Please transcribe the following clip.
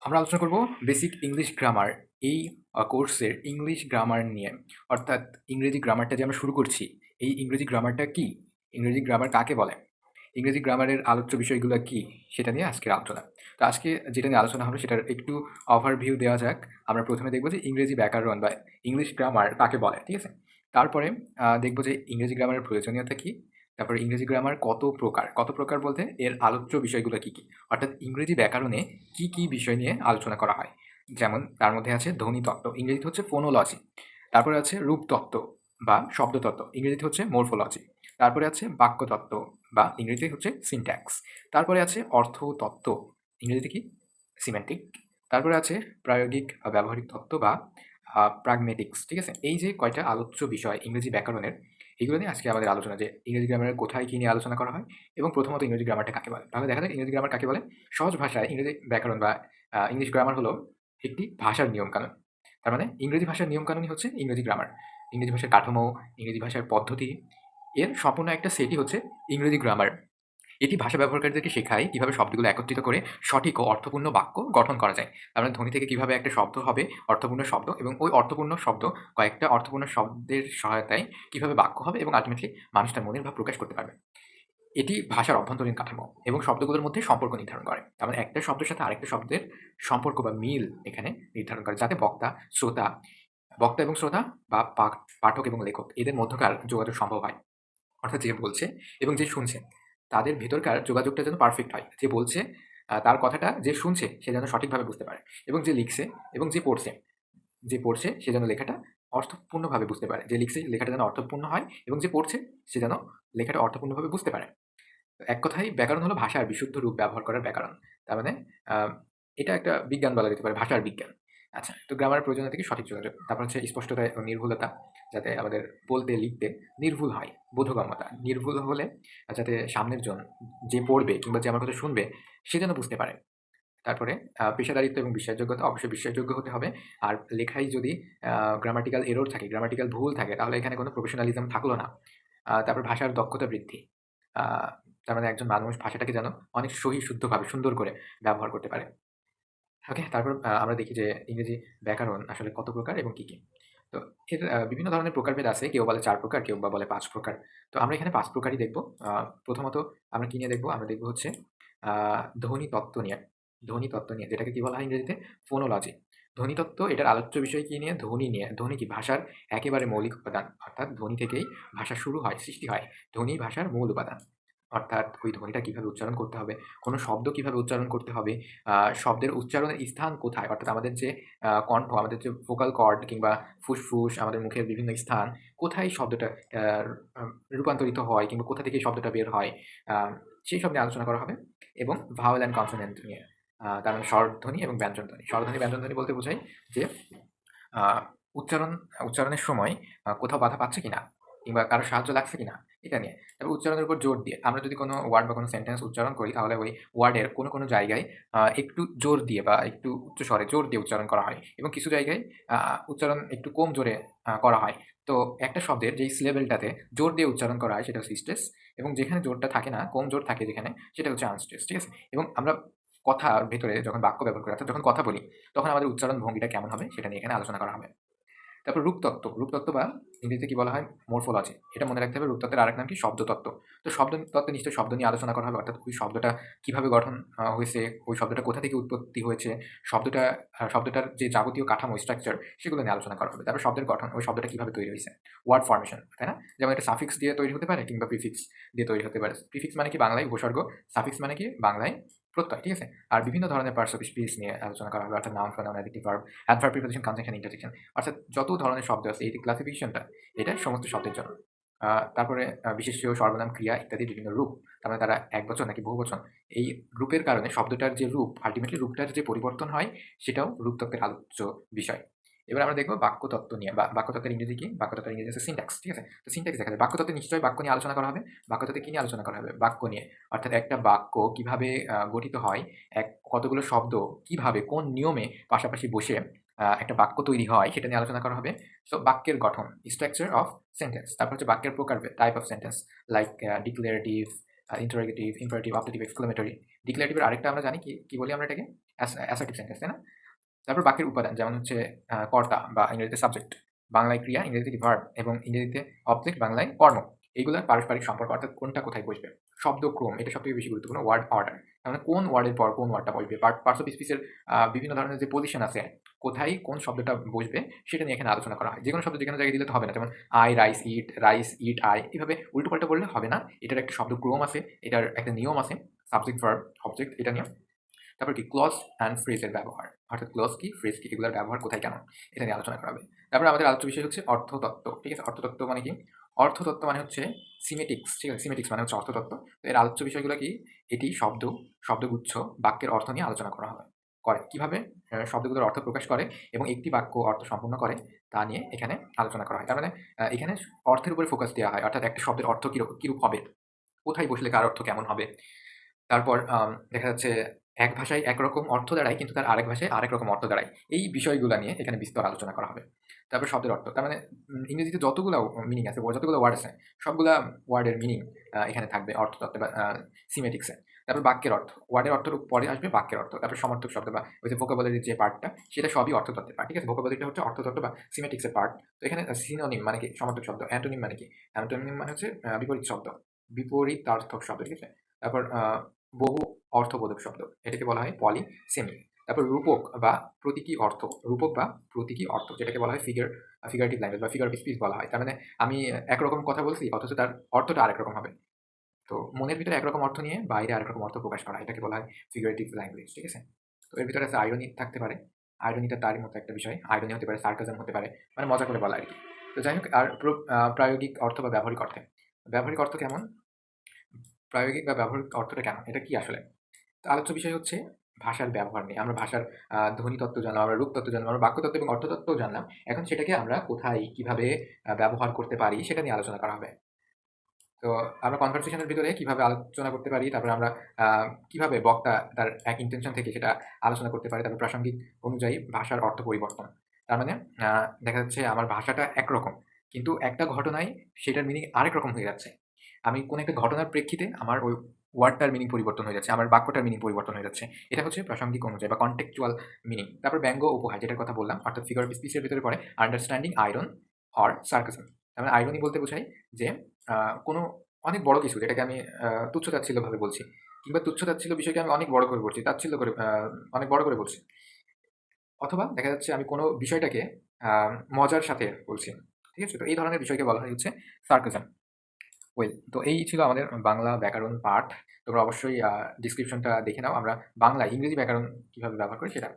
আমরা আলোচনা করব বেসিক ইংলিশ গ্রামার। এই কোর্সের ইংলিশ গ্রামার নিয়ে। অর্থাৎ ইংরেজি গ্রামারটা যে আমরা শুরু করছি, এই ইংরেজি গ্রামারটা কি? ইংরেজি গ্রামার কাকে বলে? ইংরেজি গ্রামারের আলোচ্য বিষয়গুলো কি? সেটা নিয়ে আজকের আলোচনা। তো আজকে যেটা নিয়ে আলোচনা হবে সেটার একটু ওভারভিউ দেওয়া যাক। আমরা প্রথমে দেখব যে ইংরেজি ব্যাকরণ বা ইংলিশ গ্রামার কাকে বলে, ঠিক আছে? তারপরে দেখব যে ইংরেজি গ্রামারের প্রয়োজনীয়তা কি? তারপরে ইংরেজি গ্রামার কত প্রকার? কত প্রকার বলতে এর আলোচ্য বিষয়গুলো কি, কি? অর্থাৎ ইংরেজি ব্যাকরণে কি, কি বিষয় নিয়ে আলোচনা করা হয়? যেমন তার মধ্যে আছে ধ্বনিতত্ত্ব, ইংরেজিতে হচ্ছে ফোনোলজি। তারপরে আছে রূপতত্ত্ব বা শব্দতত্ত্ব, ইংরেজিতে হচ্ছে মরফোলজি। তারপরে আছে বাক্যতত্ত্ব বা ইংরেজিতে হচ্ছে সিনট্যাক্স। তারপরে আছে অর্থতত্ত্ব, ইংরেজিতে কি? সিমেন্টিক। তারপরে আছে প্রায়োগিক বা ব্যবহারিক তত্ত্ব বা প্রাগমেটিক্স, ঠিক আছে? এই যে কয়টা আলোচ্য বিষয় ইংরেজি ব্যাকরণের, এগুলো নিয়ে আজকে আমাদের আলোচনা, যে ইংরেজি গ্রামারের কোথায় কী নিয়ে আলোচনা করা হয় এবং প্রথমত ইংরেজি গ্রামারটা কাকে বলে। তাহলে দেখা যাক ইংরেজি গ্রামার কাকে বলে। সহজ ভাষায় ইংরেজি ব্যাকরণ বা ইংলিশ গ্রামার হলো একটি ভাষার নিয়মকানুন। তার মানে ইংরেজি ভাষার নিয়মকানুনই হচ্ছে ইংরেজি গ্রামার। ইংরেজি ভাষার কাঠামো, ইংরেজি ভাষার পদ্ধতি, এর সম্পূর্ণ একটা সেটই হচ্ছে ইংরেজি গ্রামার। এটি ভাষা ব্যবহারকারীদেরকে শেখায় কিভাবে শব্দগুলো একত্রিত করে সঠিক ও অর্থপূর্ণ বাক্য গঠন করা যায়। তার মানে ধ্বনি থেকে কিভাবে একটা শব্দ হবে অর্থপূর্ণ শব্দ, এবং ওই অর্থপূর্ণ শব্দ কয়েকটা অর্থপূর্ণ শব্দের সহায়তায় কিভাবে বাক্য হবে এবং আলটিমেটলি মানুষ তার মনের ভাব প্রকাশ করতে পারবে। এটি ভাষার অভ্যন্তরীণ কাঠামো এবং শব্দগুলোর মধ্যে সম্পর্ক নির্ধারণ করে। তার মানে একটা শব্দের সাথে আরেকটা শব্দের সম্পর্ক বা মিল এখানে নির্ধারণ করে, যাতে বক্তা এবং শ্রোতা বা পাঠক এবং লেখক এদের মধ্যকার যোগাযোগ সম্ভব হয়। অর্থাৎ যে বলছে এবং যে শুনছে তাদের ভেতরকার যোগাযোগটা যেন পারফেক্ট হয়। যে বলছে তার কথাটা যে শুনছে সে যেন সঠিকভাবে বুঝতে পারে, এবং যে লিখছে এবং যে পড়ছে সে যেন লেখাটা অর্থপূর্ণভাবে বুঝতে পারে। যে লিখছে লেখাটা যেন অর্থপূর্ণ হয়, এবং যে পড়ছে সে যেন লেখাটা অর্থপূর্ণভাবে বুঝতে পারে। এক কথায় ব্যাকরণ হলো ভাষার বিশুদ্ধ রূপ ব্যবহার করার ব্যাকরণ। তার মানে এটা একটা বিজ্ঞান বলা যেতে পারে, ভাষার বিজ্ঞান। আচ্ছা, তো গ্রামারের প্রয়োজনীয়তা কি? সঠিক যোগাযোগ। তারপর হচ্ছে স্পষ্টতা ও নির্ভুলতা, যাতে আমাদের বলতে লিখতে নির্ভুল হয়। বোধগম্যতা, নির্ভুল হলে যাতে সামনের জন, যে পড়বে কিংবা যে আমার কথা শুনবে, সে যেন বুঝতে পারে। তারপরে পেশাদারিত্ব এবং বিশ্বাসযোগ্যতা, অবশ্যই বিশ্বাসযোগ্য হতে হবে। আর লেখায় যদি গ্রামাটিক্যাল এরর থাকে, গ্রামাটিক্যাল ভুল থাকে, তাহলে এখানে কোনো প্রফেশনালিজম থাকলো না। তারপর ভাষার দক্ষতা বৃদ্ধি। আ তার মানে একজন মানুষ ভাষাটাকে যেন অনেক সহি শুদ্ধভাবে সুন্দর করে ব্যবহার করতে পারে। ওকে? তারপর আমরা দেখি যে ইংরেজি ব্যাকরণ আসলে কত প্রকার এবং কি, কি? তো এর বিভিন্ন ধরনের প্রকারভেদ আছে। কেউ বলে ৪ প্রকার, কেউ বা বলে ৫ প্রকার। তো আমরা এখানে ৫ প্রকারই দেখব। প্রথমত আমরা কি নিয়ে দেখব? আমরা দেখব হচ্ছে আ ধ্বনিতত্ত্ব নিয়ে। ধ্বনিতত্ত্ব নিয়ে, যেটাকে কি বলা হয় ইংরেজিতে? ফোনোলজি। ধ্বনিতত্ত্ব, এটার আলোচ্য বিষয় কি নিয়ে? ধ্বনি নিয়ে। ধ্বনি কি? ভাষার একেবারে মৌলিক উপাদান। অর্থাৎ ধ্বনি থেকেই ভাষা শুরু হয়, সৃষ্টি হয়। ধ্বনিই ভাষার মূল উপাদান। অর্থাৎ ওই ধ্বনিটা কিভাবে উচ্চারণ করতে হবে, কোনো শব্দ কিভাবে উচ্চারণ করতে হবে, শব্দের উচ্চারণের স্থান কোথায়, অর্থাৎ আমাদের যে কণ্ঠ, আমাদের যে ভোকাল কর্ড কিংবা ফুসফুস, আমাদের মুখের বিভিন্ন স্থান, কোথায় শব্দটা আ আ রূপান্তরিত হয় কিংবা কোথা থেকে এই শব্দটা বের হয়, আ সেই সব নিয়ে আলোচনা করা হবে। এবং ভাওয়েল অ্যান্ড কনসোনেন্ট নিয়ে। তার মানে স্বরধ্বনি এবং ব্যঞ্জনধ্বনি। স্বরধ্বনি, ব্যঞ্জনধ্বনি বলতে বোঝায় যে আ উচ্চারণ উচ্চারণের সময় কোথাও বাধা পাচ্ছে কিনা কিংবা কারো সাহায্য লাগছে কিনা, এটা নিয়ে। তবে উচ্চারণের উপর জোর দিয়ে আমরা যদি কোনো ওয়ার্ড বা কোনো সেন্টেন্স উচ্চারণ করি, তাহলে ওই ওয়ার্ডের কোনো, কোনো জায়গায় একটু জোর দিয়ে বা একটু উচ্চ স্বরে জোর দিয়ে উচ্চারণ করা হয়, এবং কিছু জায়গায় আ উচ্চারণ একটু কম জোরে করা হয়। তো একটা শব্দের যেই সিলেবলটাতে জোর দিয়ে উচ্চারণ করা হয় সেটা হচ্ছে স্ট্রেস, এবং যেখানে জোরটা থাকে না, কম জোর থাকে যেখানে, সেটা হচ্ছে আনস্ট্রেস, ঠিক আছে? এবং আমরা কথার ভেতরে যখন বাক্য ব্যবহার করি, অর্থাৎ যখন কথা বলি, তখন আমাদের উচ্চারণ ভঙ্গিটা কেমন হবে সেটা নিয়ে এখানে আলোচনা করা হবে। তারপর রূপতত্ত্ব। রূপতত্ত্ব বা ইংরেজিতে কি বলা হয়? মরফোলজি। এটা মনে রাখতে হবে। রূপতত্ত্বের আরেক নাম কি? শব্দতত্ত্ব। তো শব্দতত্ত্বে নিশ্চয়ই শব্দ নিয়ে আলোচনা করা হবে। অর্থাৎ ওই শব্দটা কিভাবে গঠন হয়েছে, ওই শব্দটা কোথা থেকে উৎপত্তি হয়েছে, শব্দটা শব্দটার যে যাবতীয় কাঠামো, স্ট্রাকচার, সেগুলো নিয়ে আলোচনা করা হবে। তারপর শব্দের গঠন, ওই শব্দটা কিভাবে তৈরি হইছে। ওয়ার্ড ফরমেশন, তাই না? যেমন এটা সাফিক্স দিয়ে তৈরি হতে পারে কিংবা প্রিফিক্স দিয়ে তৈরি হতে পারে। প্রিফিক্স মানে কি? বাংলায় উপসর্গ। সাফিক্স মানে কি? বাংলায় প্রত্যয়, ঠিক আছে? আর বিভিন্ন ধরনের পার্টস অফ স্পিচ নিয়ে আলোচনা করা হবে। অর্থাৎ noun, pronoun, adjective, verb, adverb, preposition, conjunction, interjection. অর্থাৎ যত ধরনের শব্দ আছে, এই যে ক্লাসিফিকেশনটা, এটা সমস্ত শব্দের জন্য। তারপরে বিশেষ্য, সর্বনাম, ক্রিয়া ইত্যাদি বিভিন্ন রূপ। তার মানে তারা একবচন নাকি বহুবচন, এই রূপের কারণে শব্দটার যে রূপ, আল্টিমেটলি রূপটার যে পরিবর্তন হয়, সেটাও রূপতত্ত্বের আলোচ্য বিষয়। এবার আমরা দেখব বাক্যতত্ত্ব নিয়ে। বাক্যতত্ত্বের ইংরেজি কি? বাক্যতত্ত্বের ইংরেজি হচ্ছে সিনট্যাক্স, ঠিক আছে? তো সিনট্যাক্স দেখা যায়। বাক্যতত্ত্বে নিশ্চয়ই বাক্য নিয়ে আলোচনা করা হবে। বাক্যতত্ত্বে কি নিয়ে আলোচনা করা হবে? বাক্য নিয়ে। অর্থাৎ একটা বাক্য কিভাবে গঠিত হয়, কতগুলো শব্দ কিভাবে কোন নিয়মে পাশাপাশি বসে একটা বাক্য তৈরি হয়, সেটা নিয়ে আলোচনা করা হবে। সো বাক্যের গঠন, স্ট্রাকচার অফ সেন্টেন্স। তারপর হচ্ছে বাক্যের প্রকারভেদ, type of sentence, like declarative, interrogative, imperative, objective, exclamatory. ডিক্লারেটিভের আরেকটা আমরা জানি কি বলি আমরা এটাকে? অ্যাসার্টিভ সেন্টেন্স, তাই না? তারপর বাক্যের উপাদান যেমন হচ্ছে কর্তা বা ইংরেজিতে সাবজেক্ট, বাংলায় ক্রিয়া, ইংরেজিতে ভার্ব এবং ইংরেজিতে অবজেক্ট, বাংলায় কর্ম। এইগুলার পারস্পরিক সম্পর্ক অর্থাৎ কোনটা কোথায় বসবে। শব্দক্রম এটা সবথেকে বেশি গুরুত্বপূর্ণ। ওয়ার্ড অর্ডার মানে কোন ওয়ার্ডের পর কোন ওয়ার্ডটা বসবে। পার্টস অফ স্পিচের বিভিন্ন ধরনের যে পজিশন আছে, কোথায় কোন শব্দটা বসবে সেটা নিয়ে এখানে আলোচনা করা হয়। যেকোনো শব্দ যেকোনো জায়গায় দিলে তো হবে না। যেমন আই, রাইস, ইট, আই এভাবে উল্টোপাল্টা বললে হবে না। এটার একটা শব্দক্রম আছে, এটার একটা নিয়ম আছে, সাবজেক্ট, ভার্ব, অবজেক্ট এটা নিয়ে। তারপর কি ক্লজ অ্যান্ড ফ্রেজের ব্যবহার, অর্থাৎ ক্লজ কি ফ্রেজ কি এগুলোর ব্যবহার কোথায় কেন এটা নিয়ে আলোচনা করা হবে। তারপর আমাদের আলোচ্য বিষয় হচ্ছে অর্থতত্ত্ব। ঠিক আছে, অর্থতত্ত্ব মানে কি? অর্থতত্ত্ব মানে হচ্ছে সিমেটিক্স। ঠিক আছে, সিমেটিক্স মানে হচ্ছে অর্থতত্ত্ব। তো এর আলোচ্য বিষয়গুলো কি? এটি শব্দগুচ্ছ, বাক্যের অর্থ নিয়ে আলোচনা করা করে কিভাবে শব্দগুলোর অর্থ প্রকাশ করে এবং একটি বাক্য অর্থ সম্পূর্ণ করে তা নিয়ে এখানে আলোচনা করা হয়। তার মানে এখানে অর্থের উপরে ফোকাস দেওয়া হয়, অর্থাৎ একটা শব্দের অর্থ কিরূপ হবে, কোথায় বসলে কার অর্থ কেমন হবে। তারপর দেখা যাচ্ছে এক ভাষায় একরকম অর্থ দাঁড়ায় কিন্তু তার আরেক ভাষায় আরেক রকম অর্থ দাঁড়ায়। এই বিষয়গুলো নিয়ে এখানে বিস্তর আলোচনা করা হবে। তারপর শব্দের অর্থ, তার মানে ইংরেজিতে যতগুলো মিনিং আছে, যতগুলো ওয়ার্ড আছে, সবগুলা ওয়ার্ডের মিনিং এখানে থাকবে অর্থতত্ত্বে বা সিমেটিক্সে। তারপর বাক্যের অর্থ, ওয়ার্ডের অর্থের পরে আসবে বাক্যের অর্থ। তারপর সমর্থক শব্দ বা ওই যে ভোকাবুলারির যে পার্টটা সেটা সবই অর্থতত্ত্বের পার্ট। ঠিক আছে, ভোকাবুলারিটা হচ্ছে অর্থতত্ত্ব বা সিমেটিক্সের পার্ট। তো এখানে সিনোনিম মানে কি? সমর্থক শব্দ। অ্যান্টোনিম মানে কি? অ্যান্টোনিম মানে হচ্ছে বিপরীত শব্দ, বিপরীতার্থক শব্দ। ঠিক আছে, তারপর বহু অর্থবোধক শব্দ, এটাকে বলা হয় পলিসেমি। তারপর রূপক বা প্রতীকী অর্থ, রূপক বা প্রতীকী অর্থ যেটাকে বলা হয় ফিগারেটিভ ল্যাঙ্গুয়েজ বা ফিগার অফ স্পিচ বলা হয়। তার মানে আমি একরকম কথা বলছি অথচ তার অর্থটা আরেক রকম হবে। তো মনের ভিতরে একরকম অর্থ নিয়ে বাইরে আরেক রকম অর্থ প্রকাশ করা, এটাকে বলা হয় ফিগারেটিভ ল্যাঙ্গুয়েজ। ঠিক আছে, তো এর ভিতরে আছে আইরনি থাকতে পারে, আইরনিটা তারই মতো একটা বিষয়। আইরনি হতে পারে, সার্কাজম হতে পারে, মানে মজা করে বলা আর কি। তো যাই হোক, আর প্রায়োগিক অর্থ বা ব্যবহারিক অর্থে, ব্যবহারিক অর্থ কেমন, প্রায়োগিক বা ব্যবহারিক অর্থটা কেমন, এটা কি আসলে? তো আলোচ্য বিষয় হচ্ছে ভাষার ব্যবহার নিয়ে। আমরা ভাষার ধ্বনিতত্ত্ব জানলাম, আমরা রূপতত্ত্ব জানলাম, আমরা বাক্যতত্ত্ব এবং অর্থতত্ত্বও জানলাম। এখন সেটাকে আমরা কোথায় কিভাবে ব্যবহার করতে পারি সেটা নিয়ে আলোচনা করা হবে। তো আমরা কনভারসেশনের ভিতরে কিভাবে আলোচনা করতে পারি, তারপরে আমরা কিভাবে বক্তা তার এক ইন্টেনশন থেকে সেটা আলোচনা করতে পারে, তারপর প্রাসঙ্গিক অনুযায়ী ভাষার অর্থ পরিবর্তন। তার মানে দেখা যাচ্ছে আমার ভাষাটা একরকম কিন্তু একটা ঘটনায় সেটার মিনিং আরেক রকম হয়ে যাচ্ছে। আমি কোনো একটা ঘটনার প্রেক্ষিতে আমার ওই ওয়ার্ডটার মিনিং পরিবর্তন হয়ে যাচ্ছে, আমার বাক্যটার মিনিং পরিবর্তন হয়ে যাচ্ছে। এটা হচ্ছে প্রাসঙ্গিক অনুযায়ী বা কনটেক্সচুয়াল মিনিং। তারপর ব্যঙ্গ উপহার যেটার কথা বললাম, অর্থাৎ ফিগার অফ স্পিচের ভিতরে পড়ে আন্ডারস্ট্যান্ডিং আইরন অর সার্কাসম। তার মানে আইরনি বলতে বোঝায় যে কোনো অনেক বড় কিছু যেটাকে আমি তুচ্ছ-তাচ্ছিল্যভাবে বলছি, কিংবা তুচ্ছ-তাচ্ছিল্য বিষয়কে আমি অনেক বড় করে বলছি, তাচ্ছিল্য করে অনেক বড় করে বলছি। অথবা দেখা যাচ্ছে আমি কোনো বিষয়টাকে মজার সাথে বলছি। ঠিক আছে? তো এই ধরনের বিষয়কে বলা হয় হচ্ছে সার্কাসম। ওয়েল, তো এই ছিল আমাদের বাংলা ব্যাকরণ পাঠ। তোমরা অবশ্যই ডেসক্রিপশনটা দেখে নাও। আমরা বাংলা ইংরেজি ব্যাকরণ কিভাবে ব্যবহার করি সেটা